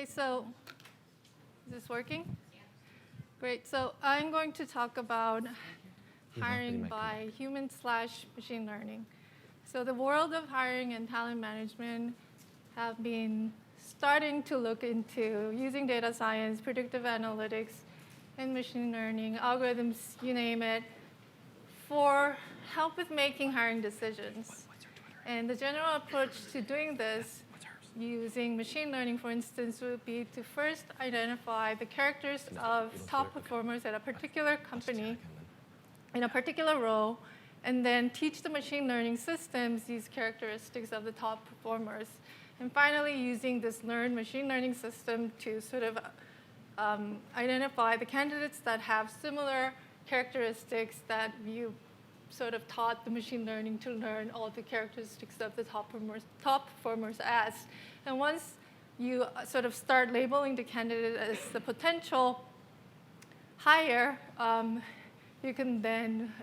Okay, so is this working? Yeah. Great. So I'm going to talk about hiring by human/machine learning. So the world of hiring and talent management have been starting to look into using data science, predictive analytics, and machine learning, algorithms, you name it, for help with making hiring decisions. And the general approach to doing this using machine learning, for instance, would be to first identify the characters of top performers at a particular company in a particular role, and then teach the machine learning systems these characteristics of the top performers. And finally, using this learned machine learning system to sort of identify the candidates that have similar characteristics that you sort of taught the machine learning to learn all the characteristics of the top performers as. And once you sort of start labeling the candidate as the potential hire, you can then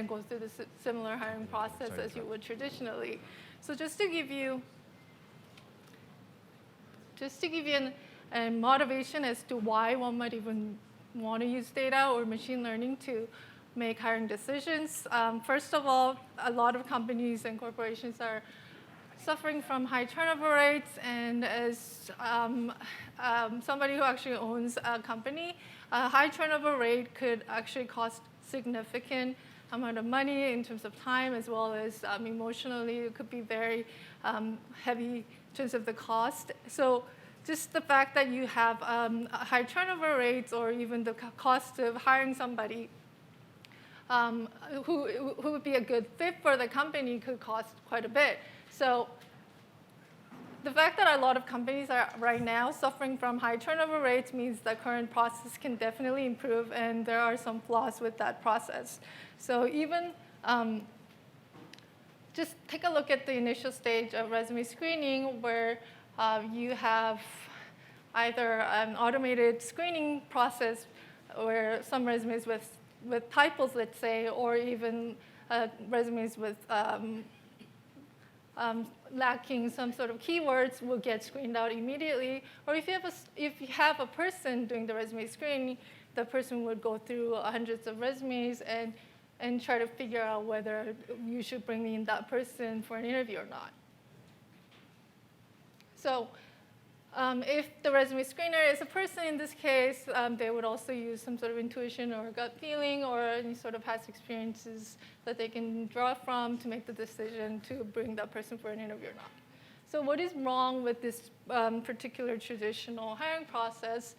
go through the similar hiring process as you would traditionally. So just to give you a motivation as to why one might even want to use data or machine learning to make hiring decisions. First of all, a lot of companies and corporations are suffering from high turnover rates, and as somebody who actually owns a company, a high turnover rate could actually cost significant amount of money in terms of time, as well as emotionally. It could be very heavy in terms of the cost. So just the fact that you have high turnover rates, or even the cost of hiring somebody who would be a good fit for the company, could cost quite a bit. So the fact that a lot of companies are right now suffering from high turnover rates means the current process can definitely improve, and there are some flaws with that process. So even just take a look at the initial stage of resume screening, where you have either an automated screening process where some resumes with typos, let's say, or even resumes with lacking some sort of keywords will get screened out immediately. Or if you have a person doing the resume screening, the person would go through hundreds of resumes and try to figure out whether you should bring in that person for an interview or not. So if the resume screener is a person in this case, they would also use some sort of intuition or gut feeling or any sort of past experiences that they can draw from to make the decision to bring that person for an interview or not. So what is wrong with this particular traditional hiring process?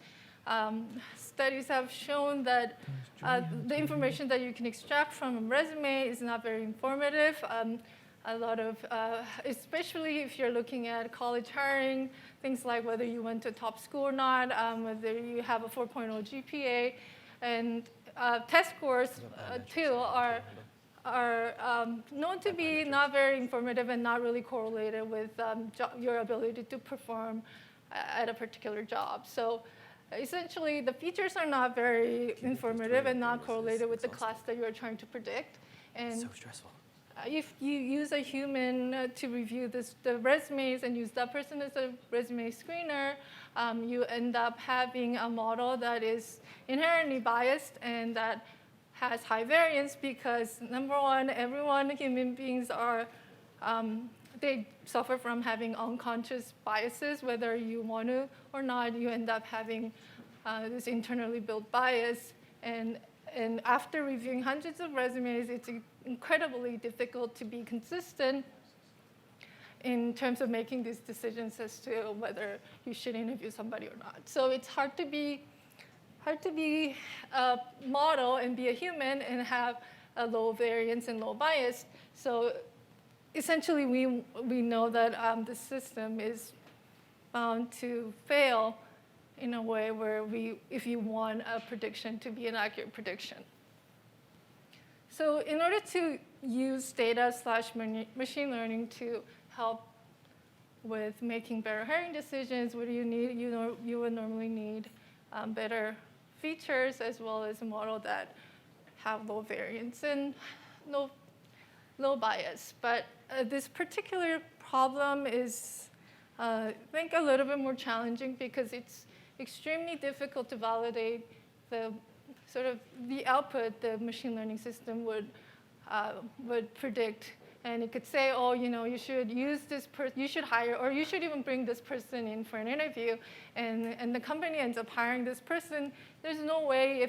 Studies have shown that the information that you can extract from a resume is not very informative. A lot of, especially if you're looking at college hiring, things like whether you went to a top school or not, whether you have a 4.0 GPA, and test scores too are known to be not very informative and not really correlated with your ability to perform at a particular job. So essentially, the features are not very informative and not correlated with the class that you're trying to predict. And so stressful. If you use a human to review the resumes and use that person as a resume screener, you end up having a model that is inherently biased and that has high variance because, number one, human beings are, they suffer from having unconscious biases. Whether you want to or not, you end up having this internally built bias. And after reviewing hundreds of resumes, it's incredibly difficult to be consistent in terms of making these decisions as to whether you should interview somebody or not. So it's hard to be a model and be a human and have a low variance and low bias. So essentially, we know that the system is bound to fail in a way where if you want a prediction to be an accurate prediction. So in order to use data/machine learning to help with making better hiring decisions, what do you need? You would normally need better features as well as a model that have low variance and low bias. But this particular problem is I think a little bit more challenging because it's extremely difficult to validate the sort of the output the machine learning system would predict. And it could say, oh, you should use this person, you should hire, or you should even bring this person in for an interview. And the company ends up hiring this person. There's no way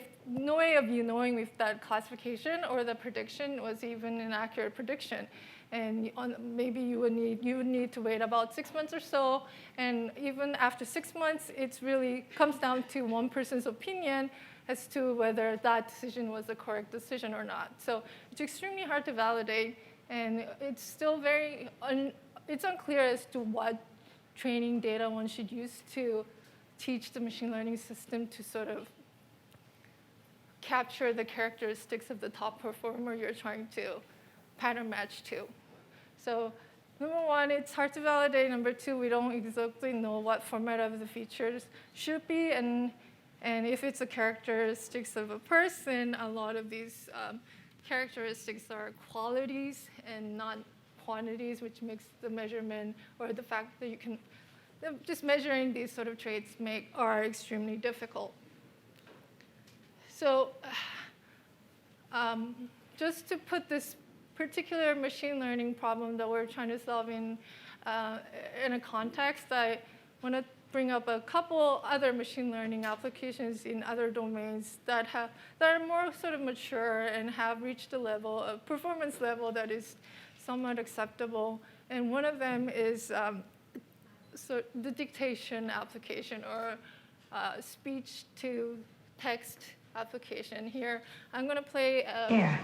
of you knowing if that classification or the prediction was even an accurate prediction. And maybe you would need to wait about 6 months or so. And even after 6 months, it really comes down to one person's opinion as to whether that decision was the correct decision or not. So it's extremely hard to validate. And it's still it's unclear as to what training data one should use to teach the machine learning system to sort of capture the characteristics of the top performer you're trying to pattern match to. So number one, it's hard to validate. Number two, we don't exactly know what format of the features should be. And if it's the characteristics of a person, a lot of these characteristics are qualities and not quantities, which makes the measurement or the fact that just measuring these sort of traits are extremely difficult. So just to put this particular machine learning problem that we're trying to solve in a context, I want to bring up a couple other machine learning applications in other domains that are more sort of mature and have reached a performance level that is somewhat acceptable. And one of them is the dictation application or speech-to-text application. Here, I'm going to play. Yeah.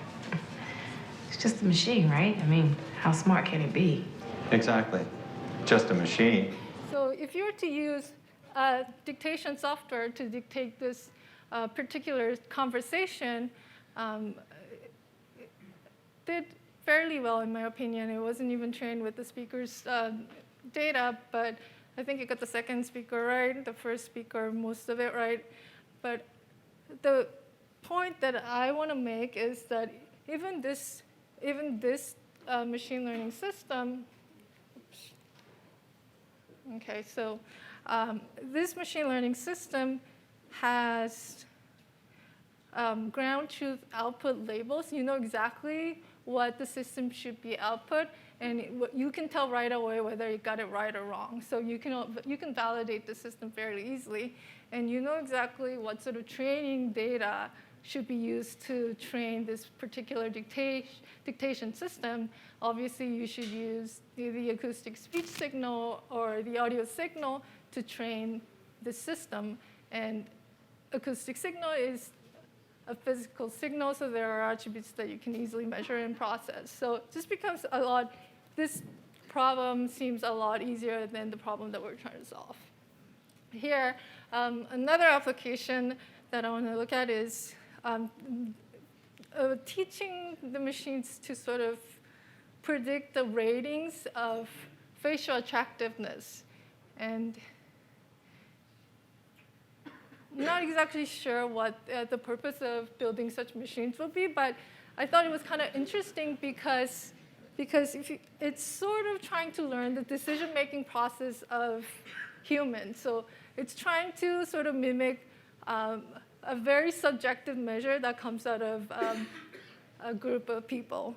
It's just a machine, right? I mean, how smart can it be? Exactly. Just a machine. So if you were to use dictation software to dictate this particular conversation, it did fairly well, in my opinion. It wasn't even trained with the speaker's data, but I think it got the second speaker right, the first speaker, most of it right. But the point that I want to make is that even this machine learning system. Okay, so this machine learning system has ground truth output labels. You know exactly what the system should be output, and you can tell right away whether you got it right or wrong. So you can validate the system fairly easily, and you know exactly what sort of training data should be used to train this particular dictation system. Obviously, you should use the acoustic speech signal or the audio signal to train the system. And acoustic signal is a physical signal, so there are attributes that you can easily measure and process. So it just becomes this problem seems a lot easier than the problem that we're trying to solve. Here, another application that I want to look at is teaching the machines to sort of predict the ratings of facial attractiveness. And I'm not exactly sure what the purpose of building such machines will be, but I thought it was kind of interesting because it's sort of trying to learn the decision-making process of humans. So it's trying to sort of mimic a very subjective measure that comes out of a group of people.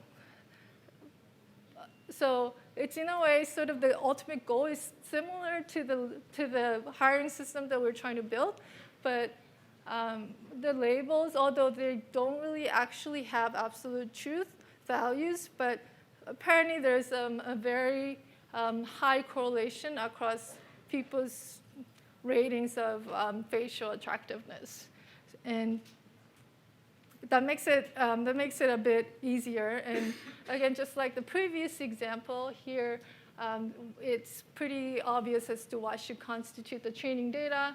So it's in a way sort of the ultimate goal is similar to the hiring system that we're trying to build, but the labels, although they don't really actually have absolute truth values, but apparently there's a very high correlation across people's ratings of facial attractiveness. And that makes it a bit easier. And again, just like the previous example here, it's pretty obvious as to what should constitute the training data.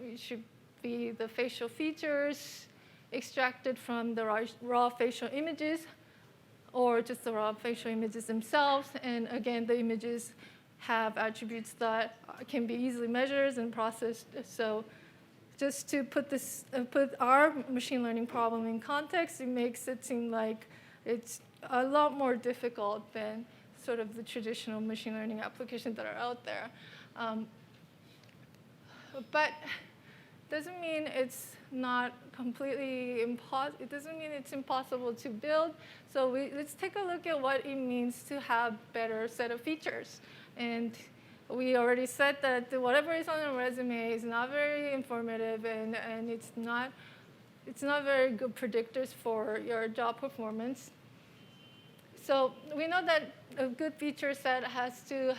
It should be the facial features extracted from the raw facial images, or just the raw facial images themselves. And again, the images have attributes that can be easily measured and processed. So just to put our machine learning problem in context, it makes it seem like it's a lot more difficult than sort of the traditional machine learning applications that are out there. But doesn't mean it's not completely impossible. It doesn't mean it's impossible to build. So let's take a look at what it means to have better set of features. And we already said that whatever is on a resume is not very informative, and it's not very good predictors for your job performance. So we know that a good feature set has to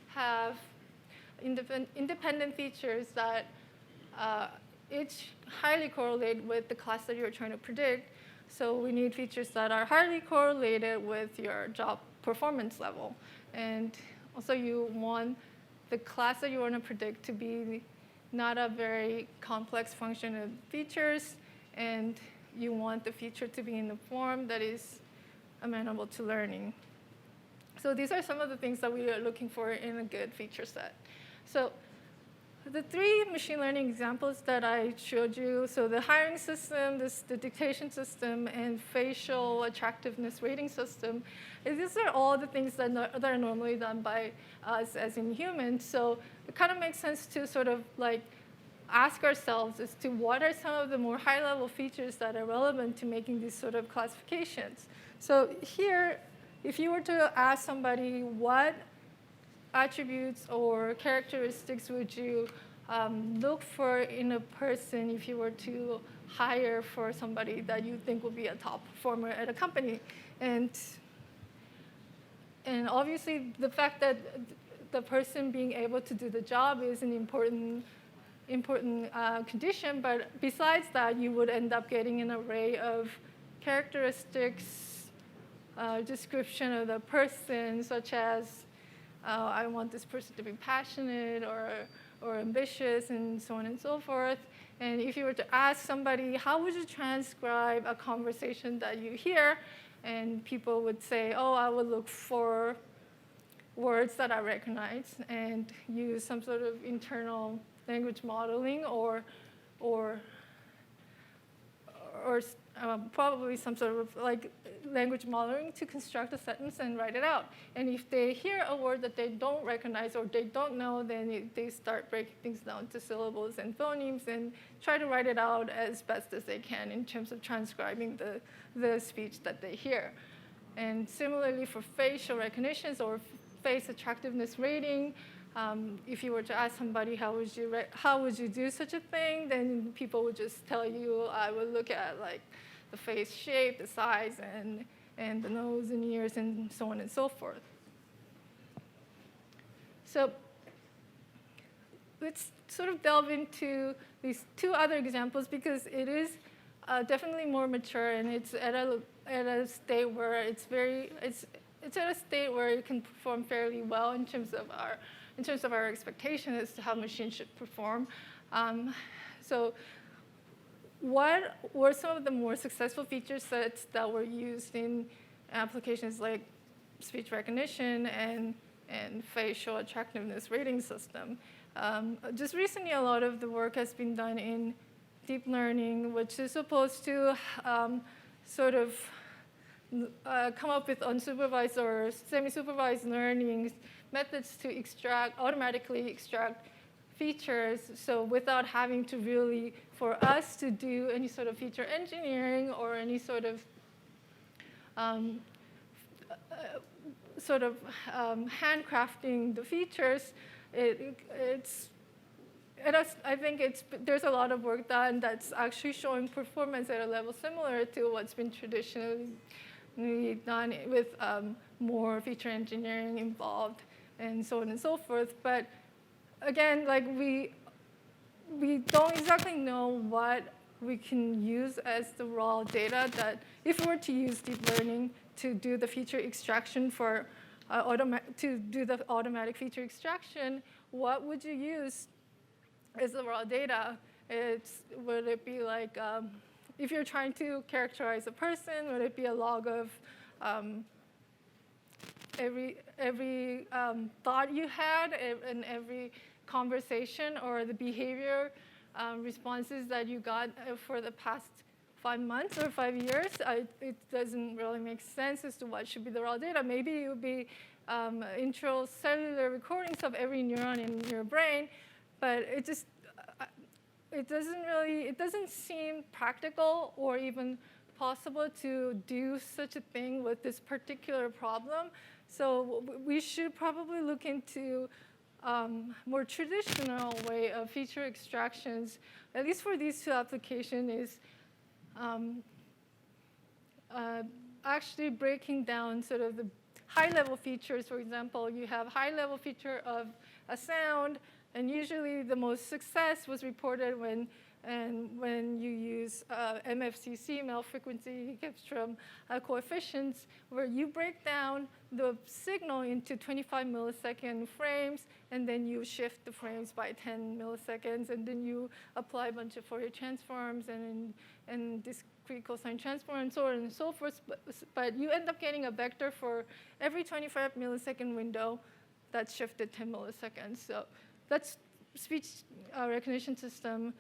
have independent features that each highly correlate with the class that you're trying to predict. So we need features that are highly correlated with your job performance level. And also you want the class that you want to predict to be not a very complex function of features, and you want the feature to be in the form that is amenable to learning. So these are some of the things that we are looking for in a good feature set. So the three machine learning examples that I showed you, so the hiring system, the dictation system, and facial attractiveness rating system, these are all the things that are normally done by us as in humans. So it kind of makes sense to sort of like ask ourselves as to what are some of the more high-level features that are relevant to making these sort of classifications. So here, if you were to ask somebody what attributes or characteristics would you look for in a person if you were to hire for somebody that you think will be a top performer at a company? And obviously, the fact that the person being able to do the job is an important condition. But besides that, you would end up getting an array of characteristics, description of the person, such as I want this person to be passionate or ambitious, and so on and so forth. And if you were to ask somebody, how would you transcribe a conversation that you hear? And people would say, oh, I would look for words that I recognize and use some sort of internal language modeling or probably some sort of like language modeling to construct a sentence and write it out. And if they hear a word that they don't recognize or they don't know, then they start breaking things down to syllables and phonemes and try to write it out as best as they can in terms of transcribing the speech that they hear. And similarly for facial recognitions or face attractiveness rating, if you were to ask somebody how would you do such a thing, then people would just tell you, I would look at like the face shape, the size, and the nose and ears, and so on and so forth. So let's sort of delve into these two other examples because it is definitely more mature, and it's at a state where it's at a state where it can perform fairly well in terms of our expectation as to how machines should perform. So what were some of the more successful feature sets that were used in applications like speech recognition and facial attractiveness rating system? Just recently, a lot of the work has been done in deep learning, which is supposed to sort of come up with unsupervised or semi-supervised learning methods to automatically extract features, so without having to really, for us to do any sort of feature engineering or any sort of handcrafting the features, I think there's a lot of work done that's actually showing performance at a level similar to what's been traditionally done with more feature engineering involved and so on and so forth. But again, like we don't exactly know what we can use as the raw data that if we were to use deep learning to do the feature extraction for to do the automatic feature extraction, what would you use as the raw data? Would it be like, if you're trying to characterize a person, would it be a log of every thought you had and every conversation or the behavior responses that you got for the past 5 months or 5 years? It doesn't really make sense as to what should be the raw data. Maybe it would be intracellular recordings of every neuron in your brain, but it doesn't seem practical or even possible to do such a thing with this particular problem. So we should probably look into more traditional way of feature extractions, at least for these two applications, is actually breaking down sort of the high-level features. For example, you have high-level feature of a sound, and usually the most success was reported when you use MFCC, male frequency capture coefficients, where you break down the signal into 25 millisecond frames, and then you shift the frames by 10 milliseconds, and then you apply a bunch of Fourier transforms and discrete cosine transform and so on and so forth. But you end up getting a vector for every 25 millisecond window that's shifted 10 milliseconds. So that's speech recognition system.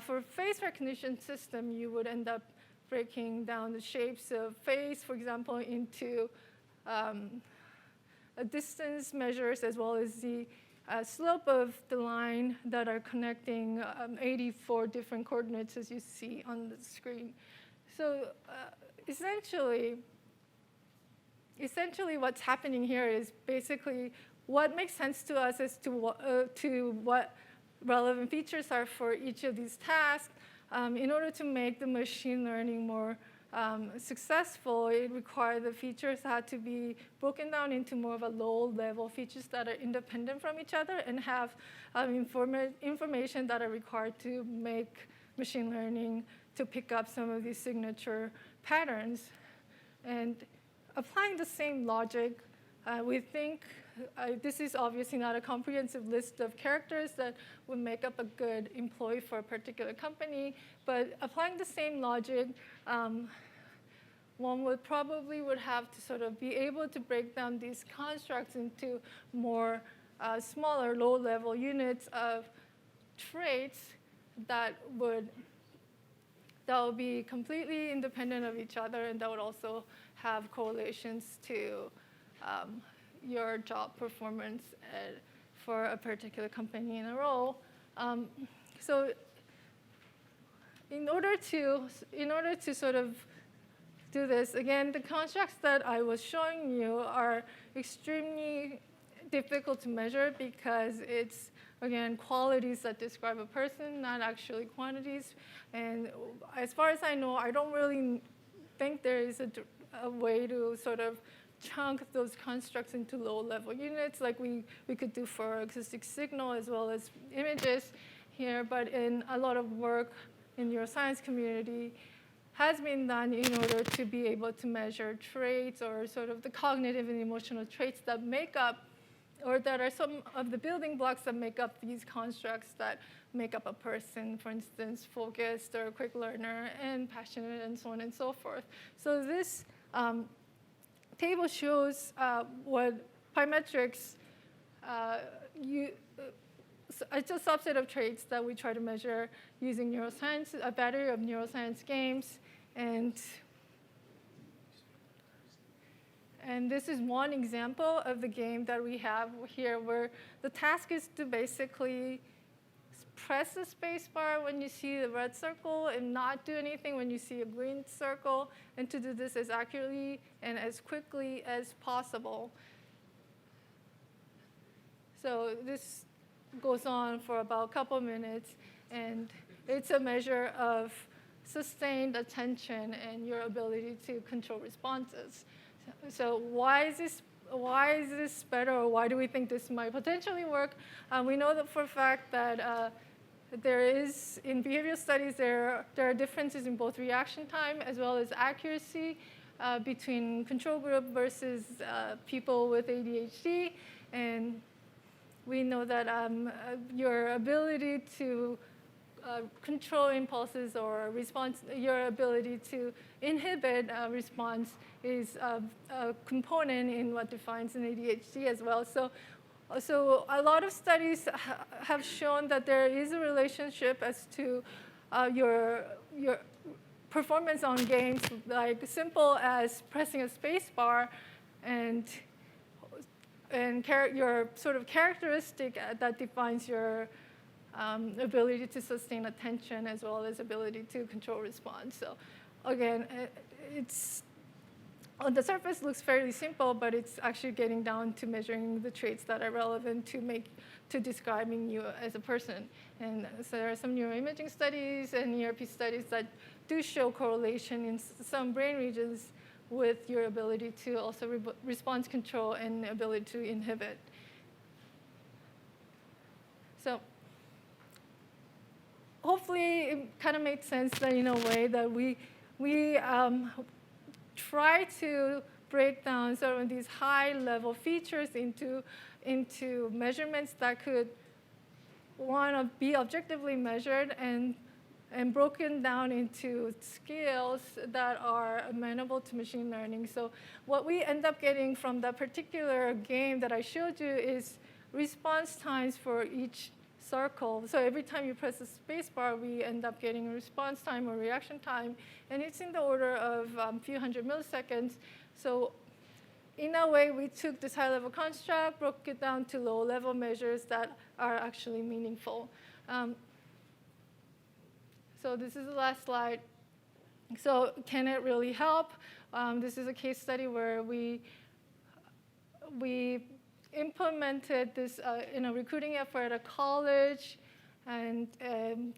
For face recognition system, you would end up breaking down the shapes of face, for example, into a distance measures as well as the slope of the line that are connecting 84 different coordinates, as you see on the screen. So essentially what's happening here is basically what makes sense to us as to what relevant features are for each of these tasks. In order to make the machine learning more successful, it required the features had to be broken down into more of a low-level features that are independent from each other and have information that are required to make machine learning to pick up some of these signature patterns. And applying the same logic, we think this is obviously not a comprehensive list of characters that would make up a good employee for a particular company, but applying the same logic, one would have to sort of be able to break down these constructs into more smaller, low-level units of traits that would be completely independent of each other, and that would also have correlations to your job performance for a particular company in a role. So in order to sort of do this, again, the constructs that I was showing you are extremely difficult to measure because it's, again, qualities that describe a person, not actually quantities. And as far as I know, I don't really think there is a way to sort of chunk those constructs into low-level units like we could do for acoustic signal as well as images here. But in a lot of work in neuroscience community has been done in order to be able to measure traits or sort of the cognitive and emotional traits that make up, or that are some of the building blocks that make up these constructs that make up a person, for instance, focused or quick learner and passionate and so on and so forth. So this table shows what Pymetrics, it's a subset of traits that we try to measure using neuroscience, a battery of neuroscience games. And this is one example of the game that we have here, where the task is to basically press the space bar when you see the red circle and not do anything when you see a green circle, and to do this as accurately and as quickly as possible. So this goes on for about a couple minutes, and it's a measure of sustained attention and your ability to control responses. So why is this better, or why do we think this might potentially work? We know that for a fact that there is, in behavioral studies, there are differences in both reaction time as well as accuracy between control group versus people with ADHD. And we know that your ability to control impulses or response, your ability to inhibit response is a component in what defines an ADHD as well. So a lot of studies have shown that there is a relationship as to your performance on games, like simple as pressing a space bar and and your sort of characteristic that defines your ability to sustain attention as well as ability to control response. So again, it's on the surface looks fairly simple, but it's actually getting down to measuring the traits that are relevant to describing you as a person. And so there are some neuroimaging studies and ERP studies that do show correlation in some brain regions with your ability to also response control and ability to inhibit. So hopefully it kind of made sense that in a way that we try to break down sort of these high-level features into measurements that could want to be objectively measured and broken down into scales that are amenable to machine learning. So what we end up getting from that particular game that I showed you is response times for each circle. So every time you press the space bar, we end up getting a response time or reaction time, and it's in the order of a few hundred milliseconds. So in a way, we took this high-level construct, broke it down to low-level measures that are actually meaningful. So this is the last slide. So can it really help? This is a case study where we implemented this in a recruiting effort at a college, and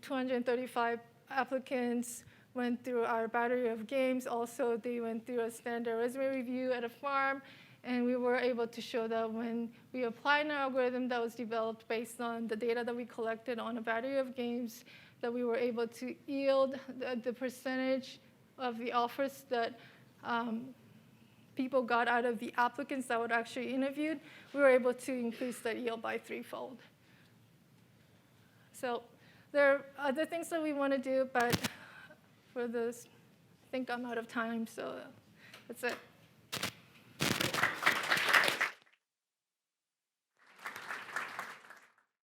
235 applicants went through our battery of games. Also, they went through a standard resume review at a farm, and we were able to show that when we applied an algorithm that was developed based on the data that we collected on a battery of games, that we were able to yield the percentage of the offers that people got out of the applicants that were actually interviewed. We were able to increase that yield by 3-fold. So there are other things that we want to do, but for this, I think I'm out of time, so that's it.